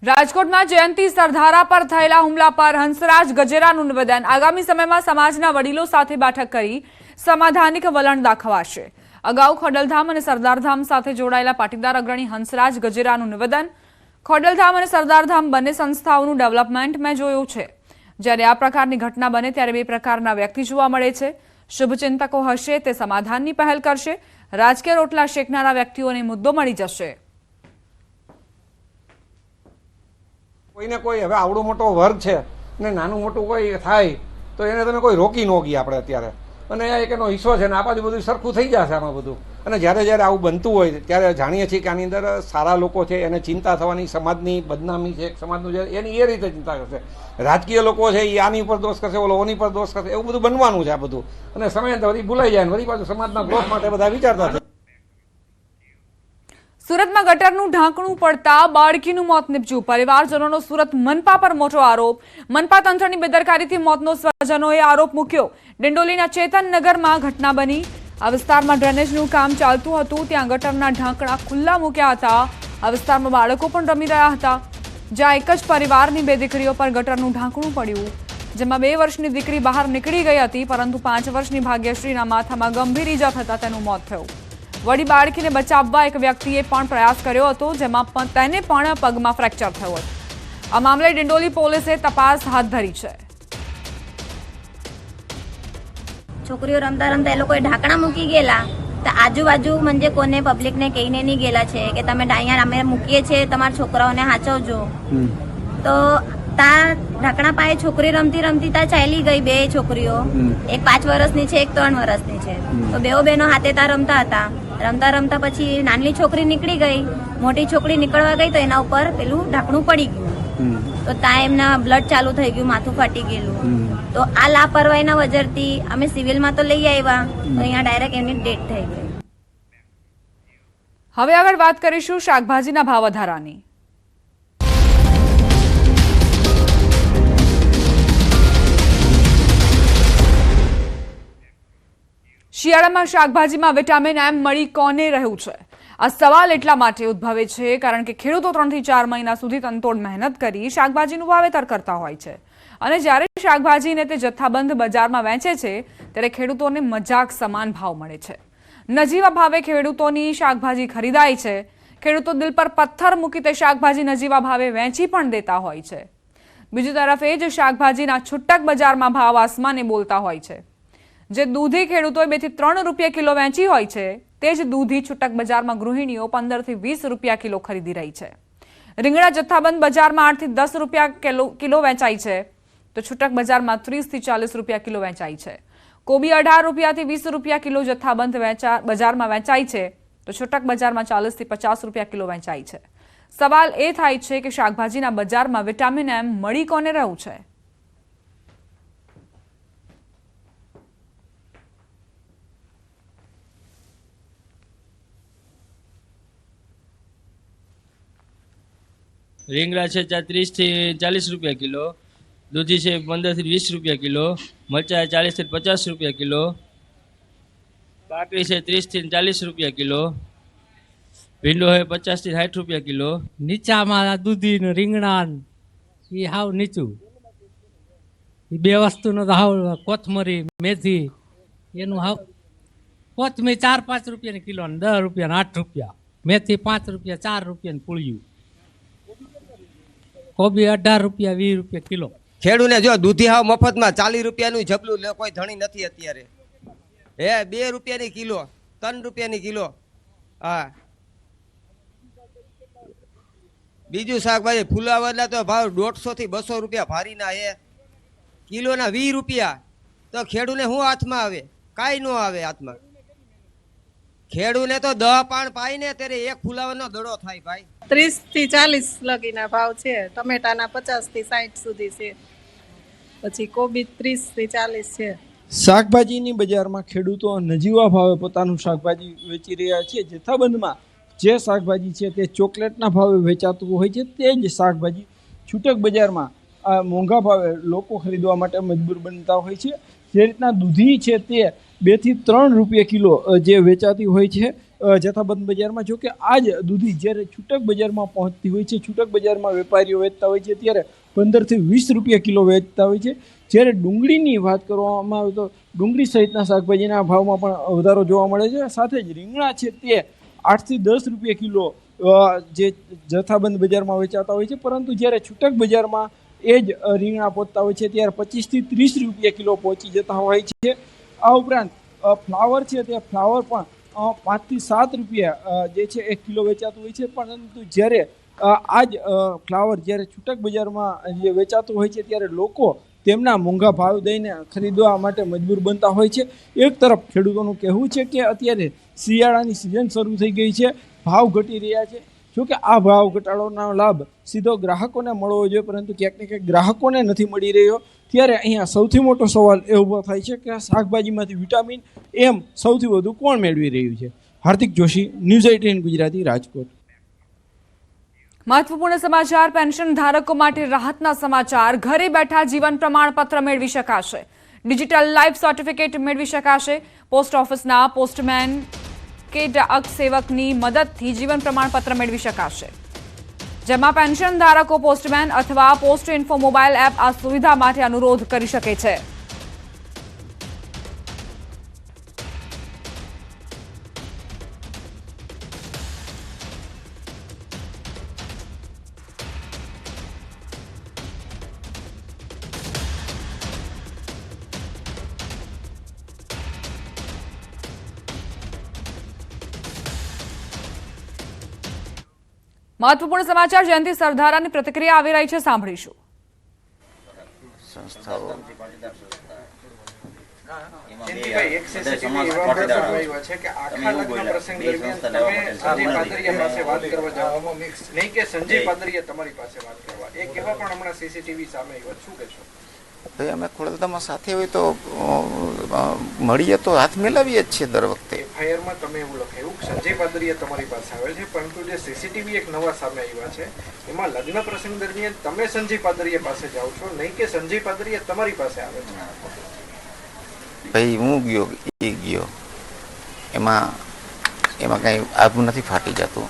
રાજકોટમાં જયંતી સરધારા પર થયેલા હુમલા પર હંસરાજ ગજેરાનું નિવેદન। આગામી સમયમાં સમાજના વડીલો સાથે બેઠક કરી સમાધાનિક વલણ દાખવાશે। અગાઉ ખોડલધામ અને સરદારધામ સાથે જોડાયેલા પાટીદાર અગ્રણી હંસરાજ ગજેરાનું નિવેદન। ખોડલધામ અને સરદારધામ બંને સંસ્થાઓનું ડેવલપમેન્ટ મેં જોયું છે। જ્યારે આ પ્રકારની ઘટના બને ત્યારે બે પ્રકારના વ્યક્તિ જોવા મળે છે। શુભચિંતકો હશે તે સમાધાનની પહેલ કરશે, રાજકીય રોટલા શેકનારા વ્યક્તિઓને મુદ્દો મળી જશે। કોઈને કોઈ હવે આવડો મોટો વર્ગ છે ને નાનું મોટું કોઈ થાય તો એને તમે કોઈ રોકી ન ગઈ આપણે અત્યારે, અને એક એનો હિસ્સો છે ને આ બાજુ બધું સરખું થઈ જશે આમાં બધું। અને જ્યારે જ્યારે આવું બનતું હોય ત્યારે જાણીએ છીએ કે આની અંદર સારા લોકો છે એને ચિંતા થવાની, સમાજની બદનામી છે સમાજનું છે એની એ રીતે ચિંતા કરશે। રાજકીય લોકો છે એ આની ઉપર દોષ કરશે, ઓલો ઓની પર દોષ કરશે, એવું બધું બનવાનું છે આ બધું। અને સમયાંતરે વળી ભૂલાઈ જાય ને વળી પાછું સમાજના ગ્રોથ માટે બધા વિચારતા છે। સુરતમાં ગટરનું ઢાંકણું પડતા બાળકીનું મોત નીપજ્યું। પરિવારજનોનો સુરત મનપા પર મોટો આરોપ। મનપા તંત્રની બેદરકારીથી મોતનો સ્વજનોએ આરોપ મૂક્યો। ડિંડોલીના ચેતનનગરમાં ઘટના બની। આ વિસ્તારમાં ડ્રેનેજનું કામ ચાલતું હતું, ત્યાં ગટરના ઢાંકણા ખુલ્લા મૂક્યા હતા। આ વિસ્તારમાં બાળકો પણ રમી રહ્યા હતા, જ્યાં એક જ પરિવારની બે દીકરીઓ પર ગટરનું ઢાંકણું પડ્યું, જેમાં 2 વર્ષની દીકરી બહાર નીકળી ગઈ હતી, પરંતુ 5 વર્ષની ભાગ્યશ્રીના માથામાં ગંભીર ઈજા થતાં તેનું મોત થયું। વળી બાળકીને બચાવવા એક વ્યક્તિએ પણ પ્રયાસ કર્યો હતો, જેમાં તેને પણ પગમાં ફ્રેક્ચર થયું હતું। આ મામલે ડિંડોલી પોલીસે તપાસ હાથ ધરી છે। છોકરીઓ રમતા રમતા એ લોકોએ ઢાંકણા મૂકી ગયેલા તો આજુબાજુ म्हणजे કોને પબ્લિકને કહીને નહીં ગયેલા છે કે તમે અહીંયા અમે મૂકીએ છીએ, તમારા છોકરાઓને સાચવજો। તો તા ઢાંકણા પાસે છોકરી રમતી રમતી તા ચાલી ગઈ, 2 છોકરીઓ, એક 5 વર્ષની છે, એક 3 વર્ષની છે। તો બેઓ બહેનો હાથે તા રમતા હતા। રમતા રમતા પછી નાની છોકરી નીકળી ગઈ, મોટી છોકરી નીકળવા ગઈ તો એના ઉપર પેલું ઢાંકણું પડી ગયું, તો ત્યાં એમના બ્લડ ચાલુ થઈ ગયું, માથું ફાટી ગયેલું। તો આ લાપરવાહીના વજરથી અમે સિવિલમાં તો લઈ આવ્યા, તો અહીંયા ડાયરેક્ટ એમની ડેથ થઈ ગઈ। હવે આગળ વાત કરીશું શાકભાજીના ભાવ વધારાની। શિયાળામાં શાકભાજીમાં વિટામિન એમ મળી કોને રહ્યું છે? આ સવાલ એટલા માટે ઉદ્ભવે છે કારણ કે ખેડૂતો 3 થી 4 મહિના સુધી તનતોડ મહેનત કરી શાકભાજીનું વાવેતર કરતા હોય છે, અને જ્યારે શાકભાજીને તે જથ્થાબંધ બજારમાં વેચે છે ત્યારે ખેડૂતોને મજાક સમાન ભાવ મળે છે। નજીવા ભાવે ખેડૂતોની શાકભાજી ખરીદાય છે। ખેડૂતો દિલ પર પથ્થર મૂકી તે શાકભાજી નજીવા ભાવે વેચી પણ દેતા હોય છે। બીજી તરફ એ જ શાકભાજીના છૂટક બજારમાં ભાવ આસમાને બોલતા હોય છે। જે દૂધી ખેડૂતોએ 2 થી 3 રૂપિયા કિલો વેચી હોય છે, તે જ દૂધી છૂટક બજારમાં ગૃહિણીઓ 15 થી 20 રૂપિયા કિલો ખરીદી રહી છે। રીંગણા જથ્થાબંધ બજારમાં 8 થી 10 રૂપિયા કિલો વેચાય છે, તો છૂટક બજારમાં 30 થી 40 રૂપિયા કિલો વેચાય છે। કોબી 18 રૂપિયાથી 20 રૂપિયા કિલો જથ્થાબંધ બજારમાં વેચાય છે, તો છૂટક બજારમાં 40 થી 50 રૂપિયા કિલો વેચાય છે। સવાલ એ થાય છે કે શાકભાજીના બજારમાં વિટામિન એમ મળી કોને રહ્યું છે? રીંગણા છે 30 થી 40 રૂપિયા કિલો, દૂધી છે 15 થી 20 રૂપિયા કિલો, મરચા 40 થી 50 રૂપિયા કિલો, કાકડી છે 30 થી 40 રૂપિયા કિલો, ભીંડો છે 50 થી 60 રૂપિયા કિલો। નીચામાં દૂધી ને રીંગણા એ હાવ નીચું, એ 2 વસ્તુનો તો હાવ, કોથમરી મેથી એનું હાવ, કોથમીર 4-5 રૂપિયાની કિલો ને 10 રૂપિયા ને 8 રૂપિયા, મેથી 5 રૂપિયા 4 રૂપિયા પૂળ્યું, કોબી 18 રૂપિયા 20 રૂપિયા કિલો। ખેડૂને જો દૂધી હાવ મફતમાં 40 રૂપિયાનું જબલું કોઈ ધણી નથી અત્યારે, 2 રૂપિયાની કિલો, 3 રૂપિયાની કિલો। હા, બીજું શાકભાજી ફુલાવરના તો ભાવ 150 થી 200 રૂપિયા ભારીના હે, કિલોના 20 રૂપિયા। તો ખેડૂને શું હાથમાં આવે? કાંઈ ન આવે હાથમાં। ખેડૂને તો 10 પાણ પાય ને ત્યારે એક ફુલાવાનો દડો થાય ભાઈ। 30 થી 40 લગીના ભાવ છે, ટમેટાના 50 થી 60 સુધી છે, પછી કોબી 30 થી 40 છે। શાકભાજીની બજારમાં ખેડૂતો નજીવા ભાવે પોતાનું શાકભાજી વેચી રહ્યા છે। જથ્થાબંધમાં જે શાકભાજી છે તે ચોકલેટના ભાવે વેચાતું હોય છે, તે જ શાકભાજી છૂટક બજારમાં મોંઘા ભાવે લોકો ખરીદવા માટે મજબૂર બનતા હોય છે। જે રીતના દૂધી છે તે 2 થી 3 રૂપિયા કિલો જે વેચાતી હોય છે, જથ્થાબંધ બજારમાં. જો કે આ જ દૂધી જ્યારે છૂટક બજારમાં પહોંચતી હોય છે, છૂટક બજારમાં વેપારીઓ વેચતા હોય છે ત્યારે 15 થી 20 રૂપિયા કિલો વેચતા હોય છે. જ્યારે ડુંગળીની વાત કરવામાં આવે તો ડુંગળી સહિતના શાકભાજીના ભાવમાં પણ વધારો જોવા મળે છે. સાથે જ રીંગણા છે તે 8 થી 10 રૂપિયા કિલો જે જથ્થાબંધ બજારમાં વેચાતા હોય છે, પરંતુ જ્યારે છૂટક બજારમાં એ જ રીંગણા પહોંચતા હોય છે ત્યારે 25 થી 30 રૂપિયા કિલો પહોંચી જતા હોય છે. આ ઉપરાંત ફ્લાવર છે તે ફ્લાવર પણ 5 થી 7 રૂપિયા જે છે 1 કિલો વેચાતું હોય છે, પરંતુ જ્યારે આ જ ફ્લાવર જ્યારે છૂટક બજારમાં જે વેચાતું હોય છે ત્યારે લોકો તેમના મોંઘા ભાવ દઈને ખરીદવા માટે મજબૂર બનતા હોય છે. એક તરફ ખેડૂતોનું કહેવું છે કે અત્યારે શિયાળાની સિઝન શરૂ થઈ ગઈ છે, ભાવ ઘટી રહ્યા છે. જોકે આ ભાવ ઘટાડોનો લાભ સીધો ગ્રાહકોને મળવો જોઈએ, પરંતુ ક્યાંક ને ક્યાંક ગ્રાહકોને નથી મળી રહ્યો. ત્યારે અહીંયા સૌથી મોટો સવાલ એ ઊભો થાય છે કે શાકભાજીમાંથી વિટામિન એમ સૌથી વધુ કોણ મેળવી રહ્યું છે. હાર્દિક જોશી, ન્યૂઝ 18 ગુજરાતી, રાજકોટ. મહત્વપૂર્ણ સમાચાર. પેન્શન ધારકો માટે રાહતના સમાચાર. ઘરે બેઠા જીવન પ્રમાણપત્ર મેળવી શકાશે. ડિજિટલ લાઈફ સર્ટિફિકેટ મેળવી શકાશે. પોસ્ટ ઓફિસના પોસ્ટમેન કે ડાક સેવકની મદદથી જીવન પ્રમાણપત્ર મેળવી શકાશે, જેમાં પેન્શન ધારકો પોસ્ટમેન અથવા પોસ્ટ ઇન્ફો મોબાઈલ એપ આ સુવિધા માટે અનુરોધ કરી શકે છે. મહત્વપૂર્ણ સમાચાર. જયંતિ સરદારાની પ્રતિક્રિયા આવી રહી છે, સાંભળીશું. ભાઈ અમે ખોડલધામમાં સાથે હોય તો મળીએ તો હાથ મિલાવીએ જ છીએ દર વખતે. એફઆઈઆરમાં તમે એવું લખાયું સંજય પાદરિયા તમારી પાસે આવે છે, પરંતુ જે સીસીટીવી એક નવા સામે આવ્યા છે એમાં લગ્ન પ્રસંગ દરમિયાન તમે સંજય પાદરિયા પાસે જાઓ છો, નહીં કે સંજય પાદરિયા તમારી પાસે આવે છે? ભાઈ હું ગયો એ ગયો એમાં કઈ આભ નથી ફાટી જતું,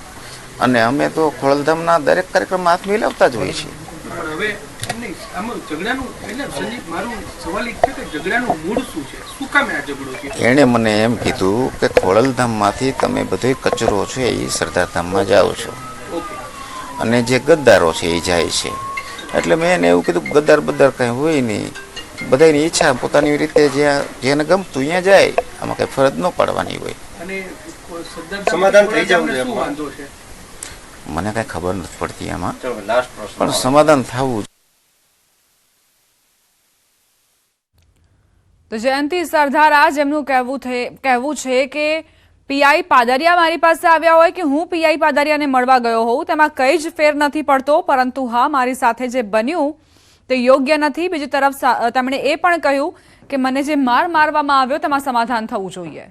અને અમે તો ખોડલધામના દરેક કાર્યક્રમમાં હાથ મિલાવતા જ હોઈએ છીએ. હવે એણે મને એમ કીધું કે ખોડલધામમાંથી તમે બધો કચરો છે એ સરદારધામમાં જાઓ છો, અને જે ગદ્દારો છે એ જાય છે. એટલે મેં એને એવું કીધું ગદ્દાર બદ્દાર કંઈ હોય નહીં, બધાની ઈચ્છા પોતાની રીતે જેને ગમતું અહીંયા જાય, આમાં કઈ ફરજ ન પાડવાની હોય. સમાધાન થઈ જવું છે. મને કઈ ખબર નથી પડતી આમાં, પણ સમાધાન થવું. તો જયંતિ સરદારા જેમનું કહેવું છે કે પીઆઈ પાદરિયા મારી પાસે આવ્યા હોય કે હું પીઆઈ પાદરિયાને મળવા ગયો હોઉં તેમાં કંઈ જ ફેર નથી પડતો, પરંતુ હા મારી સાથે જે બન્યું તે યોગ્ય નથી. બીજી તરફ તેમણે એ પણ કહ્યું કે મને જે મારવામાં આવ્યો તેમાં સમાધાન થવું જોઈએ.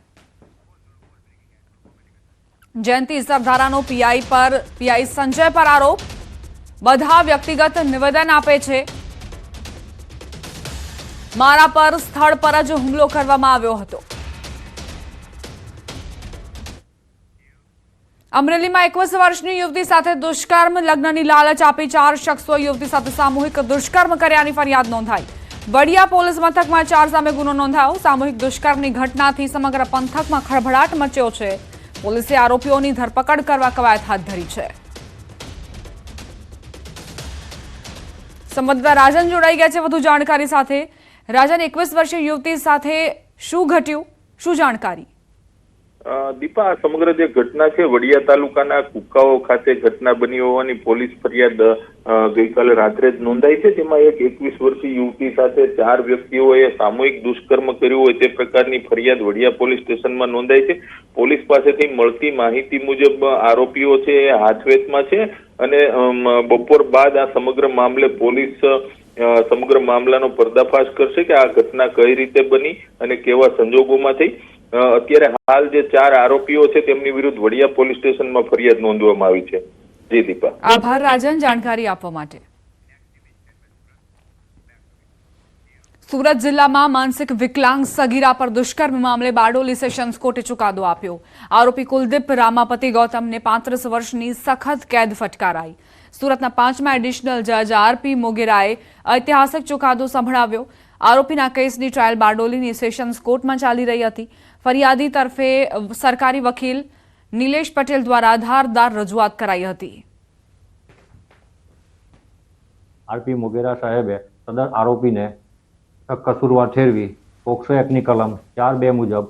જયંતિ સરદારાનો પીઆઈ સંજય પર આરોપ. બધા વ્યક્તિગત નિવેદન આપે છે. મારા પર સ્થળ પર જ હુમલો કરવામાં આવ્યો હતો. અમરેલીમાં 21 વર્ષની યુવતી સાથે દુષ્કર્મ. લગ્નની લાલચ આપી 4 શખ્સોએ યુવતી સાથે સામૂહિક દુષ્કર્મ કર્યાની ફરિયાદ નોંધાઈ. વડિયા પોલીસ મથકમાં 4 સામે ગુનો નોંધાયો. સામૂહિક દુષ્કર્મની ઘટનાથી સમગ્ર પંથકમાં ખળભળાટ મચ્યો છે. પોલીસે આરોપીઓની ધરપકડ કરવા કવાયત હાથ ધરી છે. સંવાદદાતા રાજન જોડાઈ ગયા છે વધુ જાણકારી સાથે. રાજન, 21 વર્ષીય યુવતી સાથે શું ઘટ્યું, શું જાણકારી? દીપા, સમગ્ર જે ઘટના છે વડિયા તાલુકાના કુકાઓ ખાતે ઘટના બની હોવાની પોલીસ ફરિયાદ ગઈકાલે રાત્રે જ નોંધાઈ છે. જેમાં એક 21 વર્ષીય યુવતી સાથે 4 વ્યક્તિઓએ સામૂહિક દુષ્કર્મ કર્યું હોય તે પ્રકારની ફરિયાદ વડિયા પોલીસ સ્ટેશનમાં નોંધાઈ છે. પોલીસ પાસેથી મળતી માહિતી મુજબ આરોપીઓ છે એ હાથવેતમાં છે, અને બપોર બાદ આ સમગ્ર મામલે પોલીસ સમગ્ર મામલાનો પર્દાફાશ કરશે કે આ ઘટના કઈ રીતે બની અને કેવા સંજોગોમાં થઈ. અત્યારે હાલ જે 4 આરોપીઓ છે તેમની વિરુદ્ધ વડિયા પોલીસ સ્ટેશનમાં ફરિયાદ નોંધવામાં આવી છે. જી દીપા. આભાર રાજન જાણકારી આપવા માટે. સુરત જિલ્લામાં માનસિક વિકલાંગ સગીરા પર દુષ્કર્મ મામલે બારડોલી સેશન્સ કોર્ટે ચુકાદો આપ્યો. આરોપી કુલદીપ રામાપતિ ગૌતમને 35 વર્ષની સખત કેદ ફટકારાઈ. સુરતના 5મા એડિશનલ જજ આરપી મોગેરાએ ઐતિહાસિક ચુકાદો સંભળાવ્યો. આરોપીના કેસની ટ્રાયલ બારડોલીની સેશન્સ કોર્ટમાં ચાલી રહી હતી. ફરિયાદી તરફે સરકારી વકીલ નિલેશ પટેલ દ્વારા ધારદાર રજૂઆત કરાઈ હતી. આરપી મોગેરા સાહેબે સદર આરોપીને કસૂરવાર ઠેરવી પોક્સો એક્ટની કલમ 4(2) મુજબ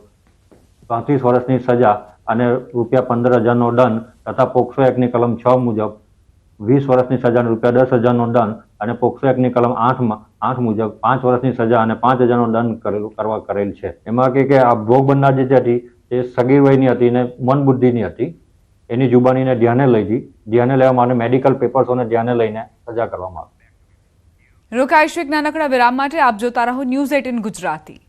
35 વર્ષની સજા અને ₹15,000નો દંડ તથા પોક્સો એક્ટની કલમ 6 મુજબ 20 વર્ષની સજા અને ₹10,000નો દંડ અને પોક્સો એક્ટની કલમ 8 મુજબ 5 વર્ષની સજા અને ₹5,000નો દંડ કરેલ છે. એમાં કે આ ભોગ બનનાર જે હતી તે સગીર વયની હતી અને મંદબુદ્ધિની હતી. એની જુબાનીને ધ્યાને લેવા માટે મેડિકલ પેપર્સોને ધ્યાને લઈને સજા કરવામાં આવી. રોકાઈશું એક નાનકડા વિરામ માટે. આપ જોતા રહો ન્યૂઝ 18 ગુજરાતી.